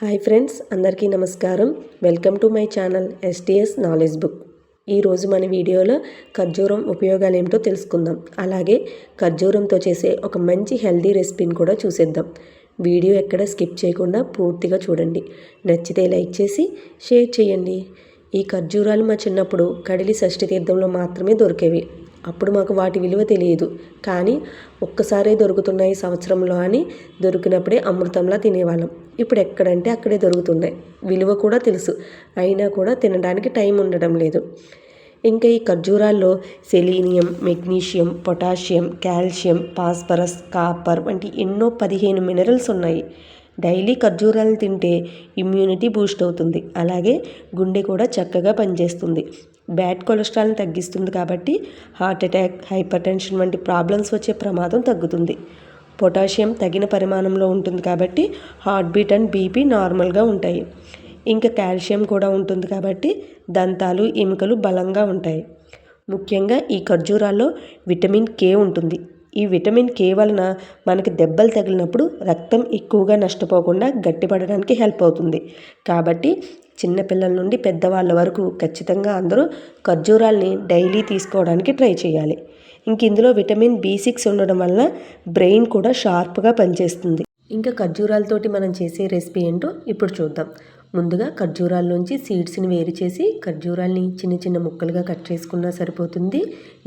Hi friends, అందరికీ నమస్కారం. Welcome to my channel STS knowledge book. ఈరోజు మన వీడియోలో ఖర్జూరం ఉపయోగాలు ఏమిటో తెలుసుకుందాం. అలాగే ఖర్జూరంతో చేసే ఒక మంచి హెల్దీ రెసిపీని కూడా చూసేద్దాం. వీడియో ఎక్కడ స్కిప్ చేయకుండా పూర్తిగా చూడండి. నచ్చితే లైక్ చేసి షేర్ చేయండి. ఈ ఖర్జూరాలు మా చిన్నప్పుడు కడిలి షష్ఠి తీర్థంలో మాత్రమే దొరికేవి. అప్పుడు మాకు వాటి విలువ తెలియదు. కానీ ఒక్కసారే దొరుకుతున్నాయి సంవత్సరంలో అని దొరికినప్పుడే అమృతంలా తినేవాళ్ళం. ఇప్పుడు ఎక్కడంటే అక్కడే దొరుకుతున్నాయి. విలువ కూడా తెలుసు, అయినా కూడా తినడానికి టైం ఉండడం లేదు. ఇంకా ఈ ఖర్జూరాల్లో selenium, magnesium, potassium, calcium, phosphorus, copper వంటి ఎన్నో 15 మినరల్స్ ఉన్నాయి. డైలీ ఖర్జూరాలను తింటే ఇమ్యూనిటీ బూస్ట్ అవుతుంది. అలాగే గుండె కూడా చక్కగా పనిచేస్తుంది. బ్యాడ్ కొలెస్ట్రాల్ని తగ్గిస్తుంది కాబట్టి హార్ట్ అటాక్, హైపర్ టెన్షన్ వంటి ప్రాబ్లమ్స్ వచ్చే ప్రమాదం తగ్గుతుంది. పొటాషియం తగిన పరిమాణంలో ఉంటుంది కాబట్టి హార్ట్ బీట్ అండ్ బీపీ నార్మల్గా ఉంటాయి. ఇంకా కాల్షియం కూడా ఉంటుంది కాబట్టి దంతాలు, ఎముకలు బలంగా ఉంటాయి. ముఖ్యంగా ఈ ఖర్జూరాల్లో విటమిన్ కే ఉంటుంది. ఈ విటమిన్ కే వలన మనకి దెబ్బలు తగిలినప్పుడు రక్తం ఎక్కువగా నష్టపోకుండా గట్టిపడడానికి హెల్ప్ అవుతుంది. కాబట్టి చిన్నపిల్లల నుండి పెద్దవాళ్ళ వరకు ఖచ్చితంగా అందరూ ఖర్జూరాల్ని డైలీ తీసుకోవడానికి ట్రై చేయాలి. ఇంక ఇందులో విటమిన్ B6 ఉండడం వల్ల బ్రెయిన్ కూడా షార్ప్గా పనిచేస్తుంది. ఇంకా ఖర్జూరాలతోటి మనం చేసే రెసిపీ ఏంటో ఇప్పుడు చూద్దాం. ముందుగా ఖర్జూరాల్లోంచి సీడ్స్ని వేరు చేసి ఖర్జూరాల్ని చిన్న చిన్న ముక్కలుగా కట్ చేసుకున్నా సరిపోతుంది.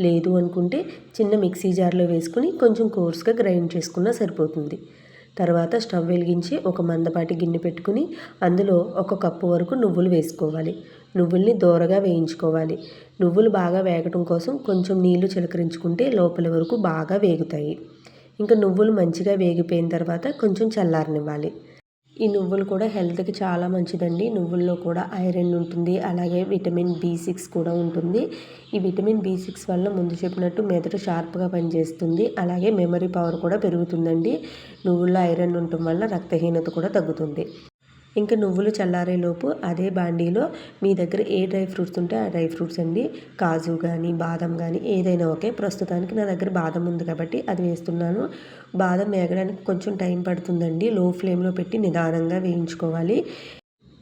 లేదు అనుకుంటే చిన్న మిక్సీ జార్లో వేసుకుని కొంచెం కోర్స్గా గ్రైండ్ చేసుకున్నా సరిపోతుంది. తర్వాత స్టవ్ వెలిగించి ఒక మందపాటి గిన్నె పెట్టుకుని అందులో 1 కప్పు వరకు నువ్వులు వేసుకోవాలి. నువ్వుల్ని దోరగా వేయించుకోవాలి. నువ్వులు బాగా వేగటం కోసం కొంచెం నీళ్లు చిలకరించుకుంటే లోపల వరకు బాగా వేగుతాయి. ఇంకా నువ్వులు మంచిగా వేగిపోయిన తర్వాత కొంచెం చల్లారనివ్వాలి. ఈ నువ్వులు కూడా హెల్త్కి చాలా మంచిదండి. నువ్వుల్లో కూడా ఐరన్ ఉంటుంది, అలాగే విటమిన్ B6 కూడా ఉంటుంది. ఈ విటమిన్ B6 వల్ల ముందు చెప్పినట్టు మెదడు షార్ప్గా పనిచేస్తుంది. అలాగే మెమరీ పవర్ కూడా పెరుగుతుందండి. నువ్వుల్లో ఐరన్ ఉండటం వల్ల రక్తహీనత కూడా తగ్గుతుంది. ఇంకా నువ్వులు చల్లారేలోపు అదే బాండీలో మీ దగ్గర ఏ డ్రై ఫ్రూట్స్ ఉంటే ఆ డ్రై ఫ్రూట్స్ అండి, కాజు కానీ బాదం కానీ ఏదైనా ఓకే. ప్రస్తుతానికి నా దగ్గర బాదం ఉంది కాబట్టి అది వేస్తున్నాను. బాదం వేగడానికి కొంచెం టైం పడుతుందండి. లో ఫ్లేమ్లో పెట్టి నిదానంగా వేయించుకోవాలి.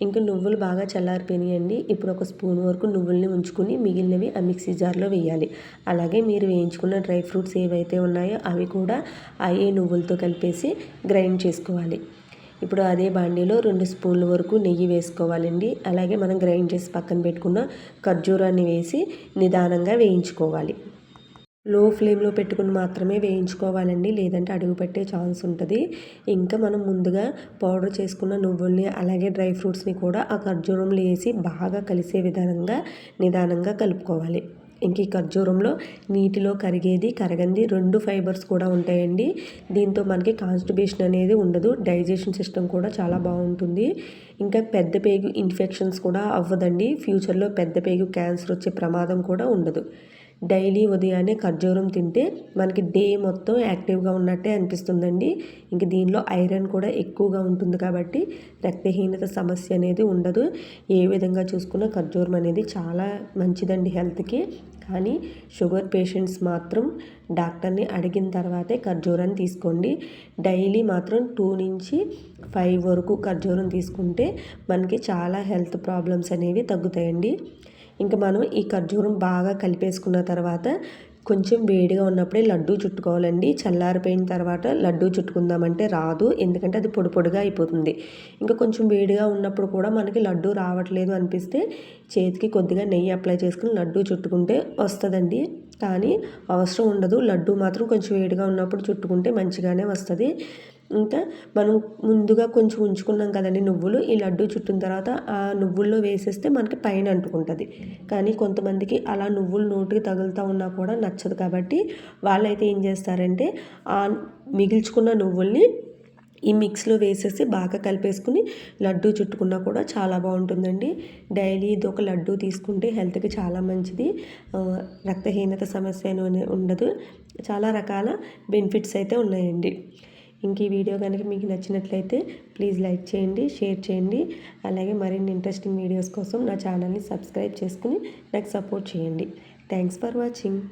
ఇంకా నువ్వులు బాగా చల్లారిపోయినాయండి. ఇప్పుడు 1 స్పూన్ వరకు నువ్వుల్ని ఉంచుకుని మిగిలినవి ఆ మిక్సీ జార్లో వేయాలి. అలాగే మీరు వేయించుకున్న డ్రై ఫ్రూట్స్ ఏవైతే ఉన్నాయో అవి కూడా అయ్యే నువ్వులతో కలిపేసి గ్రైండ్ చేసుకోవాలి. ఇప్పుడు అదే బాండీలో 2 స్పూన్ల వరకు నెయ్యి వేసుకోవాలండి. అలాగే మనం గ్రైండ్ చేసి పక్కన పెట్టుకున్న ఖర్జూరాన్ని వేసి నిదానంగా వేయించుకోవాలి. లో ఫ్లేమ్లో పెట్టుకుని మాత్రమే వేయించుకోవాలండి, లేదంటే అడుగు పెట్టే ఛాన్స్ ఉంటుంది. ఇంకా మనం ముందుగా పౌడర్ చేసుకున్న నువ్వుల్ని అలాగే డ్రై ఫ్రూట్స్ని కూడా ఆ ఖర్జూరంలో వేసి బాగా కలిసే విధానంగా నిదానంగా కలుపుకోవాలి. ఇంక ఈ ఖర్జూరంలో నీటిలో కరిగేది, కరగంది 2 ఫైబర్స్ కూడా ఉంటాయండి. దీంతో మనకి కాన్స్టిపేషన్ అనేది ఉండదు. డైజెషన్ సిస్టమ్ కూడా చాలా బాగుంటుంది. ఇంకా పెద్ద పేగు ఇన్ఫెక్షన్స్ కూడా అవ్వదండి. ఫ్యూచర్లో పెద్ద పేగు క్యాన్సర్ వచ్చే ప్రమాదం కూడా ఉండదు. డైలీ ఉదయాన్నే ఖర్జూరం తింటే మనకి డే మొత్తం యాక్టివ్గా ఉన్నట్టే అనిపిస్తుందండి. ఇంక దీనిలో ఐరన్ కూడా ఎక్కువగా ఉంటుంది కాబట్టి రక్తహీనత సమస్య అనేది ఉండదు. ఏ విధంగా చూసుకున్నా ఖర్జూరం అనేది చాలా మంచిదండి హెల్త్కి. కానీ షుగర్ పేషెంట్స్ మాత్రం డాక్టర్ని అడిగిన తర్వాతే ఖర్జూరాన్ని తీసుకోండి. డైలీ మాత్రం 2 నుంచి 5 వరకు ఖర్జూరం తీసుకుంటే మనకి చాలా హెల్త్ ప్రాబ్లమ్స్ అనేవి తగ్గుతాయండి. ఇంకా మనం ఈ ఖర్జూరం బాగా కలిపేసుకున్న తర్వాత కొంచెం వేడిగా ఉన్నప్పుడే లడ్డూ చుట్టుకోవాలండి. చల్లారిపోయిన తర్వాత లడ్డూ చుట్టుకుందామంటే రాదు, ఎందుకంటే అది పొడి పొడిగా అయిపోతుంది. ఇంకా కొంచెం వేడిగా ఉన్నప్పుడు కూడా మనకి లడ్డూ రావట్లేదు అనిపిస్తే చేతికి కొద్దిగా నెయ్యి అప్లై చేసుకుని లడ్డూ చుట్టుకుంటే వస్తుందండి. కానీ అవసరం ఉండదు. లడ్డూ మాత్రం కొంచెం వేడిగా ఉన్నప్పుడు చుట్టుకుంటే మంచిగానే వస్తుంది. ఇంకా మనం ముందుగా కొంచెం ఉంచుకున్నాం కదండి నువ్వులు, ఈ లడ్డూ చుట్టిన తర్వాత ఆ నువ్వుల్లో వేసేస్తే మనకి పైన అంటుకుంటుంది. కానీ కొంతమందికి అలా నువ్వులు నోటికి తగులుతూ ఉన్నా కూడా నచ్చదు కాబట్టి వాళ్ళైతే ఏం చేస్తారంటే ఆ మిగిల్చుకున్న నువ్వుల్ని ఈ మిక్స్లో వేసేసి బాగా కలిపేసుకుని లడ్డూ చుట్టుకున్నా కూడా చాలా బాగుంటుందండి. డైలీ ఇది ఒక లడ్డూ తీసుకుంటే హెల్త్కి చాలా మంచిది. రక్తహీనత సమస్య ఉండదు. చాలా రకాల బెనిఫిట్స్ అయితే ఉన్నాయండి. ఇంక ఈ వీడియో కనుక మీకు నచ్చినట్లయితే ప్లీజ్ లైక్ చేయండి, షేర్ చేయండి. అలాగే మరిన్ని ఇంట్రెస్టింగ్ వీడియోస్ కోసం నా ఛానల్ని సబ్స్క్రైబ్ చేసుకుని నాకు సపోర్ట్ చేయండి. Thanks for watching.